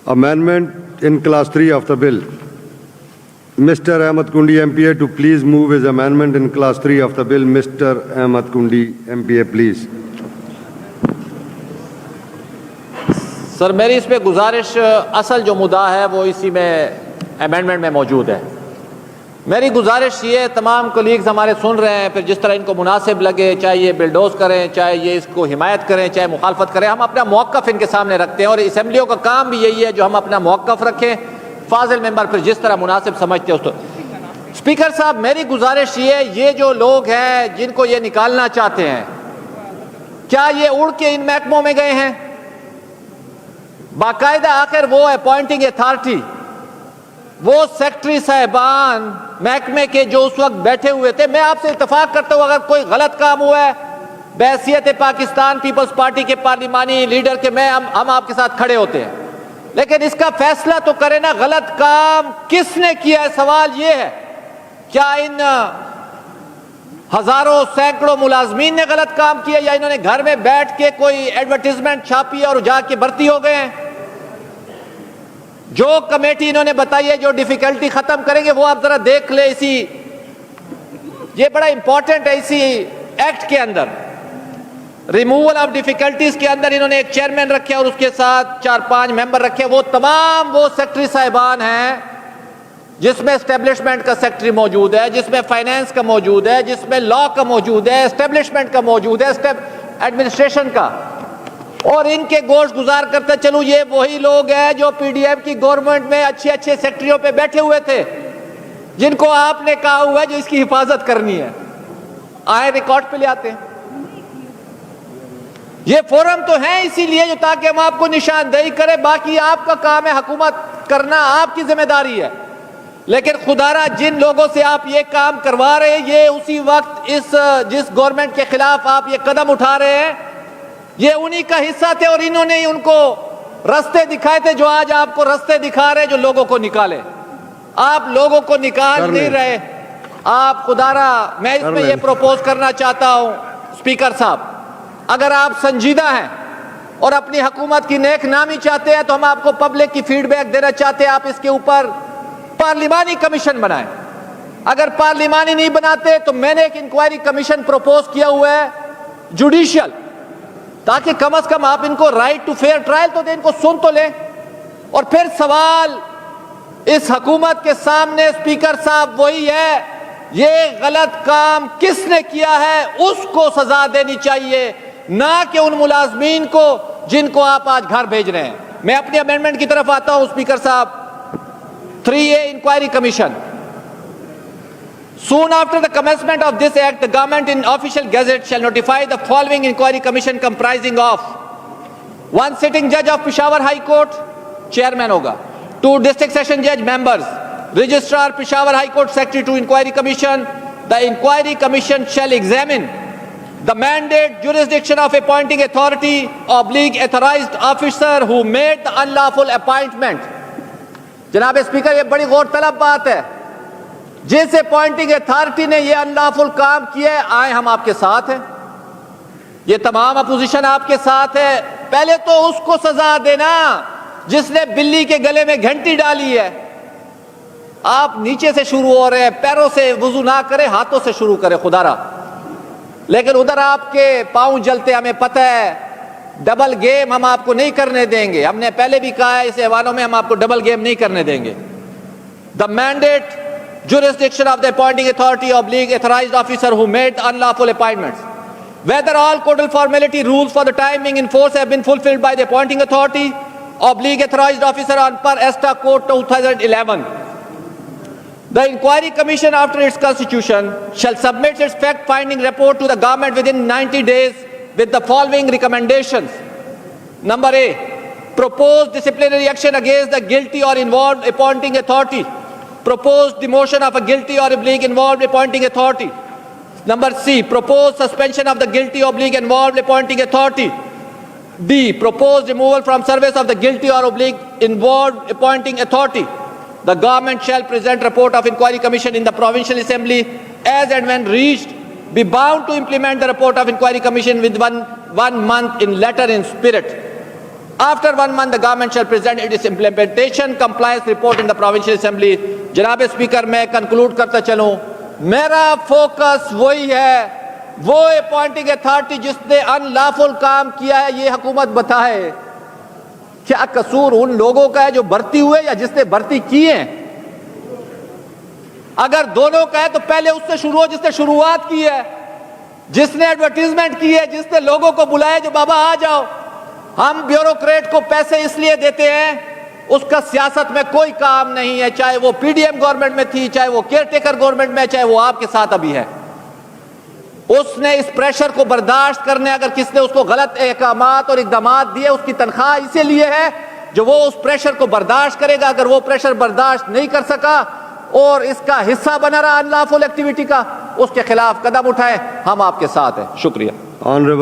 Amendment in class 3 of the bill. Mr. Ahmed Kundi MPA to please move his amendment in class 3 of the bill. Mr. Ahmed Kundi MPA please. سر میری اس پہ گزارش اصل جو مدعا ہے وہ اسی میں امینڈمنٹ میں موجود ہے. میری گزارش یہ تمام کولیگز ہمارے سن رہے ہیں، پھر جس طرح ان کو مناسب لگے، چاہے یہ بلڈوز کریں، چاہے یہ اس کو حمایت کریں، چاہے مخالفت کریں، ہم اپنا موقف ان کے سامنے رکھتے ہیں اور اسمبلیوں کا کام بھی یہی ہے جو ہم اپنا موقف رکھیں. فاضل ممبر پھر جس طرح مناسب سمجھتے ہیں اس طرح. اسپیکر صاحب میری گزارش یہ جو لوگ ہیں جن کو یہ نکالنا چاہتے ہیں، کیا یہ اڑ کے ان محکموں میں گئے ہیں؟ باقاعدہ آخر وہ اپوائنٹنگ اتھارٹی، وہ سیکٹری صاحبان محکمے کے جو اس وقت بیٹھے ہوئے تھے، میں آپ سے اتفاق کرتا ہوں اگر کوئی غلط کام ہوا ہے بحیثیت پاکستان پیپلز پارٹی کے پارلیمانی لیڈر کے ہم آپ کے ساتھ کھڑے ہوتے ہیں، لیکن اس کا فیصلہ تو کریں نا. غلط کام کس نے کیا ہے؟ سوال یہ ہے کیا ان ہزاروں سینکڑوں ملازمین نے غلط کام کیا یا انہوں نے گھر میں بیٹھ کے کوئی ایڈورٹیزمنٹ چھاپی ہے اور جا کے بھرتی ہو گئے ہیں؟ جو کمیٹی انہوں نے بتائی ہے جو ڈیفیکلٹی ختم کریں گے وہ آپ ذرا دیکھ لیں. یہ بڑا امپورٹنٹ ہے اسی ایکٹ کے اندر ریموول آف ڈیفیکلٹیز کے اندر انہوں نے ایک چیئرمین رکھے اور اس کے ساتھ 4-5 ممبر رکھے. وہ تمام وہ سیکٹری صاحبان ہیں جس میں اسٹیبلشمنٹ کا سیکٹری موجود ہے، جس میں فائنینس کا موجود ہے، جس میں لا کا موجود ہے، اسٹیبلشمنٹ کا موجود ہے، ایڈمنسٹریشن کا. اور ان کے گوشت گزار کرتے چلو یہ وہی لوگ ہیں جو پی ڈی ایف کی گورنمنٹ میں اچھے سیکٹریوں پہ بیٹھے ہوئے تھے جن کو آپ نے کہا ہوا ہے جو اس کی حفاظت کرنی ہے. آئے ریکارڈ پہ لے آتے ہیں. یہ فورم تو ہیں اسی لیے جو تاکہ ہم آپ کو نشاندہی کریں، باقی آپ کا کام ہے حکومت کرنا، آپ کی ذمہ داری ہے. لیکن خدا را جن لوگوں سے آپ یہ کام کروا رہے ہیں یہ اسی وقت جس گورنمنٹ کے خلاف آپ یہ قدم اٹھا رہے ہیں یہ انہی کا حصہ تھے اور انہوں نے ان کو رستے دکھائے تھے جو آج آپ کو رستے دکھا رہے جو لوگوں کو نکالے. آپ لوگوں کو نکال نہیں رہے. آپ خدا را میں اس میں یہ پروپوز کرنا چاہتا ہوں اسپیکر صاحب، اگر آپ سنجیدہ ہیں اور اپنی حکومت کی نیک نامی چاہتے ہیں تو ہم آپ کو پبلک کی فیڈ بیک دینا چاہتے ہیں. آپ اس کے اوپر پارلیمانی کمیشن بنائیں. اگر پارلیمانی نہیں بناتے تو میں نے ایک انکوائری کمیشن پروپوز کیا ہوا ہے جوڈیشل، تاکہ کم از کم آپ ان کو رائٹ ٹو فیئر ٹرائل تو دیں، ان کو سن تو لیں. اور پھر سوال اس حکومت کے سامنے اسپیکر صاحب وہی ہے، یہ غلط کام کس نے کیا ہے اس کو سزا دینی چاہیے، نہ کہ ان ملازمین کو جن کو آپ آج گھر بھیج رہے ہیں. میں اپنی امینڈمنٹ کی طرف آتا ہوں اسپیکر صاحب. 3A Inquiry Commission. Soon after the commencement of this act, the government in official gazette shall notify the following inquiry commission comprising of 1 sitting judge of Peshawar High Court, chairman hoga, 2 district session judge members, registrar Peshawar High Court secretary to inquiry commission. The inquiry commission shall examine the mandate, jurisdiction of appointing authority / authorized officer who made the unlawful appointment. جناب speaker یہ بڑی غور طلب بات ہے. جس appointing authority نے یہ انلافل کام کیا ہے آئے ہم آپ کے ساتھ ہیں، یہ تمام اپوزیشن آپ کے ساتھ ہے. پہلے تو اس کو سزا دینا جس نے بلی کے گلے میں گھنٹی ڈالی ہے. آپ نیچے سے شروع ہو رہے ہیں، پیروں سے وضو نہ کرے، ہاتھوں سے شروع کرے خدا را. لیکن ادھر آپ کے پاؤں جلتے، ہمیں پتہ ہے. ڈبل گیم ہم آپ کو نہیں کرنے دیں گے. ہم نے پہلے بھی کہا ہے اس ایوانوں میں ہم آپ کو ڈبل گیم نہیں کرنے دیں گے. The mandate, jurisdiction of the appointing authority / authorized officer who made the unlawful appointments. Whether all codal formality rules for the time being in force have been fulfilled by the appointing authority / authorized officer on per Esta Code 2011. The inquiry commission after its constitution shall submit its fact-finding report to the government within 90 days with the following recommendations. Number A, propose disciplinary action against the guilty or involved appointing authority. Propose demotion of a guilty or involved appointing authority. Number C, propose suspension of the guilty or involved appointing authority. D, propose removal from service of the guilty or involved appointing authority. The government shall present report of inquiry commission in the provincial assembly as and when reached, be bound to implement the report of inquiry commission 1 month in letter in spirit. After 1 month, the government shall present its implementation compliance report in the Provincial Assembly. جناب speaker میں conclude کرتا چلوں, میرا focus وہی ہے, وہ appointing authority جس نے ان لافل کام کیا ہے, یہ حکومت بتائے کیا قصور ان لوگوں کا ہے جو بھرتی ہوئے یا جس نے بھرتی کی ہے. اگر دونوں کا ہے تو پہلے اس سے شروع ہو جس نے شروعات کی ہے, جس نے ایڈورٹیزمنٹ کی ہے, جس نے لوگوں کو بلایا جو بابا آ جاؤ. ہم بیوروکریٹ کو پیسے اس لیے دیتے ہیں, اس کا سیاست میں کوئی کام نہیں ہے, چاہے وہ پی ڈی ایم گورنمنٹ میں تھی, چاہے وہ کیئر ٹیکر گورنمنٹ میں, چاہے وہ آپ کے ساتھ ابھی ہے. اس نے اس پریشر کو برداشت کرنے, اگر کس نے اس کو غلط احکامات اور اقدامات دیے, اس کی تنخواہ اسی لیے ہے جو وہ اس پریشر کو برداشت کرے گا. اگر وہ پریشر برداشت نہیں کر سکا اور اس کا حصہ بنا رہا انلافل ایکٹیویٹی کا, اس کے خلاف قدم اٹھائیں, ہم آپ کے ساتھ ہیں. شکریہ. Honorable